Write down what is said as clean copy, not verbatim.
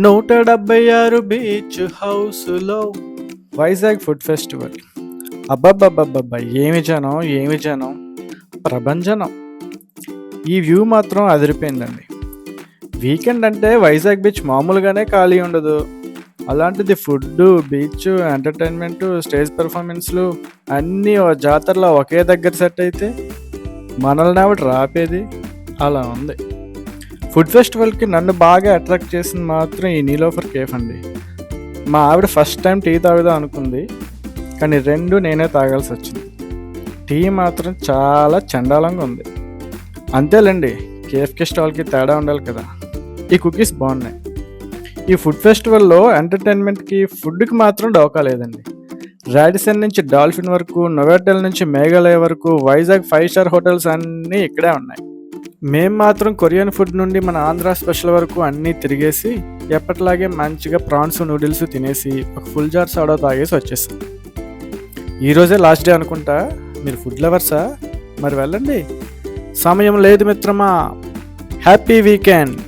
176 beach హౌస్లో Vizag food festival. అబ్బబ్బబ్బబ్బబ్బా! ఏమి జనం, ప్రభంజనం. ఈ వ్యూ మాత్రం అదిరిపోయిందండి. వీకెండ్ అంటే వైజాగ్ బీచ్ మామూలుగానే ఖాళీ ఉండదు. అలాంటిది ఫుడ్డు, బీచ్, ఎంటర్టైన్మెంటు, స్టేజ్ పెర్ఫార్మెన్స్లు అన్నీ ఓ జాతరలో ఒకే దగ్గర సెట్ అయితే మనల్ని ఆవిడ రాపేది. అలా ఉంది. ఫుడ్ ఫెస్టివల్కి నన్ను బాగా అట్రాక్ట్ చేసింది మాత్రం ఈ నీలోఫర్ కేఫ్ అండి. మా ఆవిడ ఫస్ట్ టైం టీ తాగుదాం అనుకుంది, కానీ 2 నేనే తాగాల్సి వచ్చింది. టీ మాత్రం చాలా చండాలంగా ఉంది. అంతేలేండి, కేఫ్కి స్టాల్కి తేడా ఉండాలి కదా. ఈ కుకీస్ బాగున్నాయి. ఈ ఫుడ్ ఫెస్టివల్లో ఎంటర్టైన్మెంట్కి, ఫుడ్కి మాత్రం డోకా లేదండి. రాడిసన్ నుంచి డాల్ఫిన్ వరకు, నోవాటెల్ నుంచి మేఘాలయ వరకు వైజాగ్ 5 స్టార్ హోటల్స్ అన్నీ ఇక్కడే ఉన్నాయి. మేము మాత్రం కొరియన్ ఫుడ్ నుండి మన ఆంధ్ర స్పెషల్ వరకు అన్నీ తిరిగేసి ఎప్పటిలాగే మంచిగా ప్రాన్స్, నూడిల్స్ తినేసి ఒక ఫుల్ జార్ సోడా తాగేసి వచ్చేసాం. ఈరోజే లాస్ట్ డే అనుకుంటా. మీరు ఫుడ్ లవర్సా? మరి వెళ్ళండి, సమయం లేదు మిత్రమా. Happy weekend.